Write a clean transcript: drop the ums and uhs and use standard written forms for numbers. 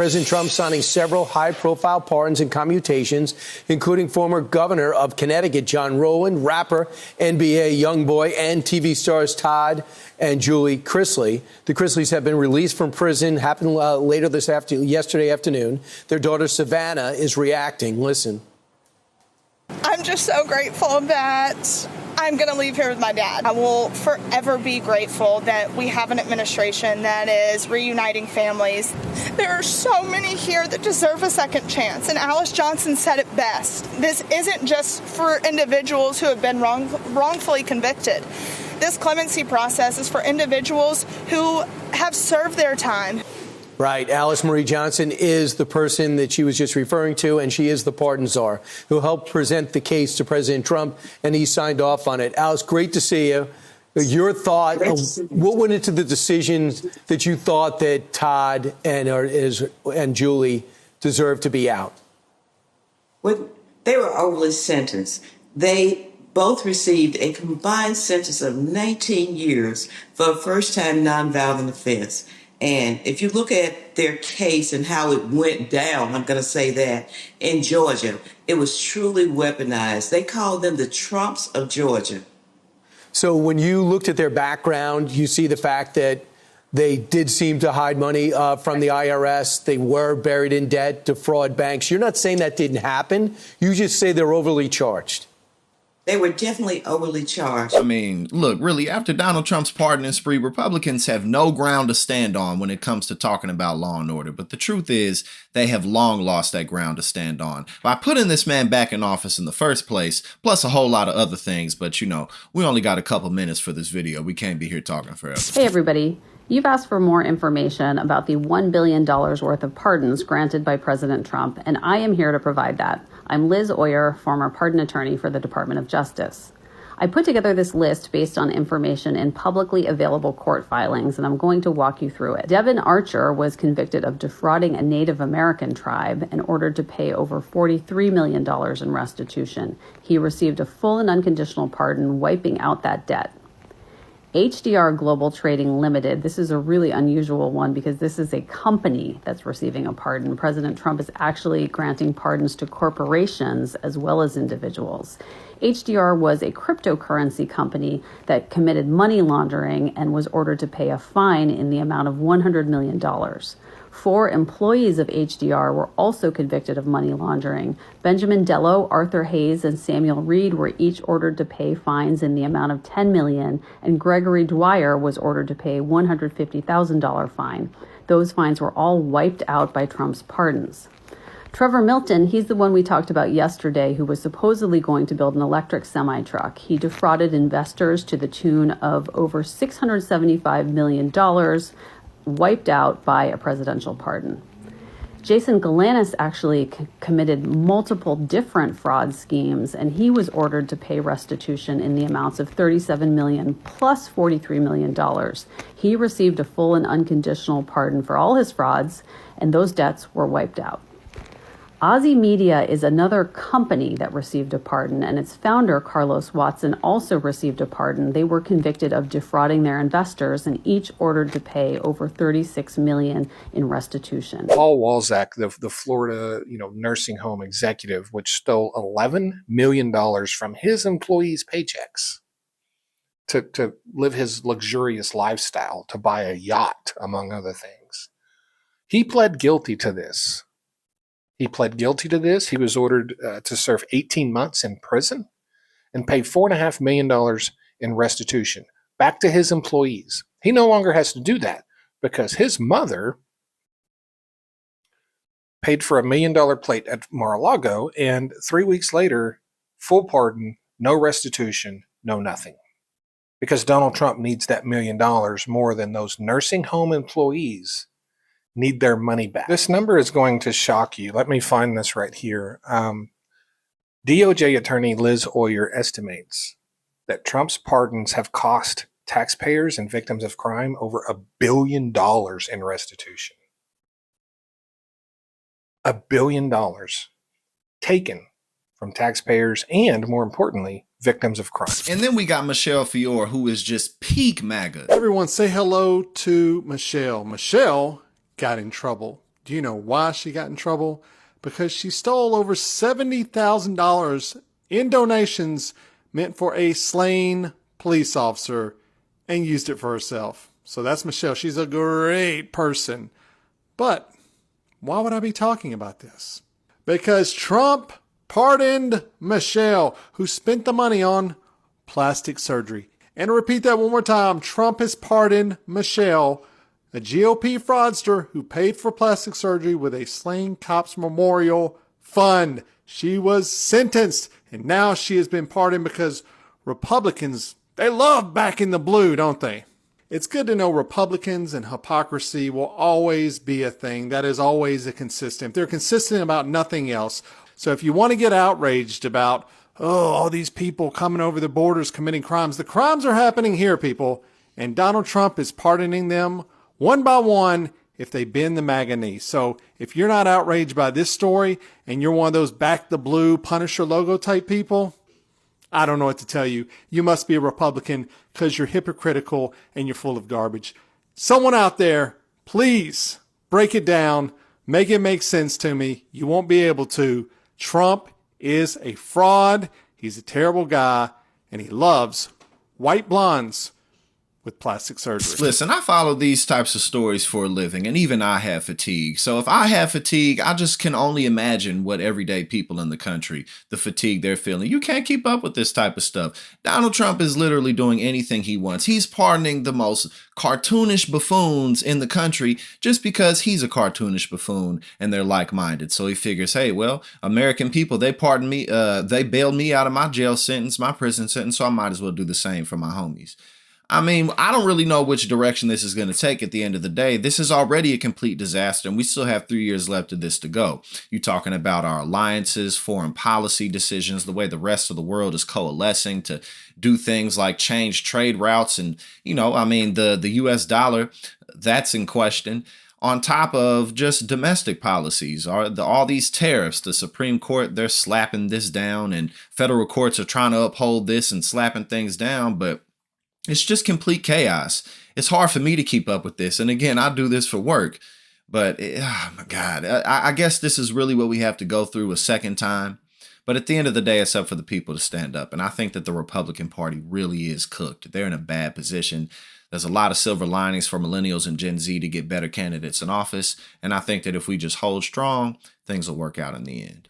President Trump signing several high-profile pardons and commutations, including former governor of Connecticut, John Rowland, rapper, NBA YoungBoy, and TV stars Todd and Julie Chrisley. The Chrisleys have been released from prison, happened yesterday afternoon. Their daughter, Savannah, is reacting. Listen. I'm just so grateful that I'm going to leave here with my dad. I will forever be grateful that we have an administration that is reuniting families. There are so many here that deserve a second chance, and Alice Johnson said it best. This isn't just for individuals who have been wrongfully convicted. This clemency process is for individuals who have served their time. Right. Alice Marie Johnson is the person that she was just referring to, and she is the pardon czar who helped present the case to President Trump, and he signed off on it. Alice, great to see you. Your thought, what went into the decisions that you thought that Todd and Julie deserved to be out? Well, they were overly sentenced. They both received a combined sentence of 19 years for a first-time nonviolent offense. And if you look at their case and how it went down, I'm going to say that, in Georgia, it was truly weaponized. They called them the Trumps of Georgia. So when you looked at their background, you see the fact that they did seem to hide money from the IRS. They were buried in debt, defraud banks. You're not saying that didn't happen. You just say they're overly charged. They were definitely overly charged. I mean, look, really, after Donald Trump's pardoning spree, Republicans have no ground to stand on when it comes to talking about law and order. But the truth is, they have long lost that ground to stand on by putting this man back in office in the first place, plus a whole lot of other things. But, you know, we only got a couple minutes for this video. We can't be here talking forever. Hey, everybody. You've asked for more information about the $1 billion worth of pardons granted by President Trump, and I am here to provide that. I'm Liz Oyer, former pardon attorney for the Department of Justice. I put together this list based on information in publicly available court filings, and I'm going to walk you through it. Devin Archer was convicted of defrauding a Native American tribe and ordered to pay over $43 million in restitution. He received a full and unconditional pardon, wiping out that debt. HDR Global Trading Limited, this is a really unusual one because this is a company that's receiving a pardon. President Trump is actually granting pardons to corporations as well as individuals. HDR was a cryptocurrency company that committed money laundering and was ordered to pay a fine in the amount of $100 million. 4 employees of HDR were also convicted of money laundering. Benjamin Dello, Arthur Hayes, and Samuel Reed were each ordered to pay fines in the amount of $10 million, and Gregory Dwyer was ordered to pay a $150,000 fine. Those fines were all wiped out by Trump's pardons. Trevor Milton, he's the one we talked about yesterday who was supposedly going to build an electric semi-truck. He defrauded investors to the tune of over $675 million, wiped out by a presidential pardon. Jason Galanis actually committed multiple different fraud schemes, and he was ordered to pay restitution in the amounts of $37 million plus $43 million. He received a full and unconditional pardon for all his frauds, and those debts were wiped out. Ozzy Media is another company that received a pardon, and its founder, Carlos Watson, also received a pardon. They were convicted of defrauding their investors and each ordered to pay over $36 million in restitution. Paul Walzak, the Florida nursing home executive, which stole $11 million from his employees' paychecks to live his luxurious lifestyle, to buy a yacht, among other things. He pled guilty to this. He was ordered to serve 18 months in prison and pay $4.5 million in restitution back to his employees. He no longer has to do that because his mother paid for $1 million plate at Mar-a-Lago, and 3 weeks later, full pardon, no restitution, no nothing. Because Donald Trump needs that $1 million more than those nursing home employees need their money back. This number is going to shock you. Let me find this right here. DOJ attorney Liz Oyer estimates that Trump's pardons have cost taxpayers and victims of crime over $1 billion in restitution. $1 billion taken from taxpayers and, more importantly, victims of crime. And then we got Michelle Fiore, who is just peak MAGA. Everyone say hello to Michelle. Michelle got in trouble Do you know why she got in trouble? Because she stole over $70,000 in donations meant for a slain police officer and used it for herself. So that's Michelle. She's a great person. But why would I be talking about this? Because Trump pardoned Michelle, who spent the money on plastic surgery. And to repeat that one more time, Trump has pardoned Michelle, a GOP fraudster who paid for plastic surgery with a slain cops memorial fund. She was sentenced, and now she has been pardoned because Republicans, they love backing the blue, don't they? It's good to know Republicans and hypocrisy will always be a thing. That is always a consistent. They're consistent about nothing else. So if you want to get outraged about, all these people coming over the borders committing crimes, the crimes are happening here, people. And Donald Trump is pardoning them one by one if they bend the MAGA knee. So if you're not outraged by this story and you're one of those back the blue Punisher logo type people, I don't know what to tell you. You must be a Republican because you're hypocritical and you're full of garbage. Someone out there, please break it down. Make it make sense to me. You won't be able to. Trump is a fraud. He's a terrible guy, and he loves white blondes with plastic surgery. Listen, I follow these types of stories for a living, and even I have fatigue. So if I have fatigue, I just can only imagine what everyday people in the country, the fatigue they're feeling. You can't keep up with this type of stuff. Donald Trump is literally doing anything he wants. He's pardoning the most cartoonish buffoons in the country just because he's a cartoonish buffoon and they're like-minded. So he figures, hey, well, American people, they pardon me, they bailed me out of my jail sentence, my prison sentence, so I might as well do the same for my homies. I mean, I don't really know which direction this is going to take at the end of the day. This is already a complete disaster, and we still have 3 years left of this to go. You're talking about our alliances, foreign policy decisions, the way the rest of the world is coalescing to do things like change trade routes. And, the U.S. dollar, that's in question. On top of just domestic policies, all these tariffs, the Supreme Court, they're slapping this down, and federal courts are trying to uphold this and slapping things down, but it's just complete chaos. It's hard for me to keep up with this. And again, I do this for work. But, oh my God, I guess this is really what we have to go through a second time. But at the end of the day, it's up for the people to stand up. And I think that the Republican Party really is cooked. They're in a bad position. There's a lot of silver linings for millennials and Gen Z to get better candidates in office. And I think that if we just hold strong, things will work out in the end.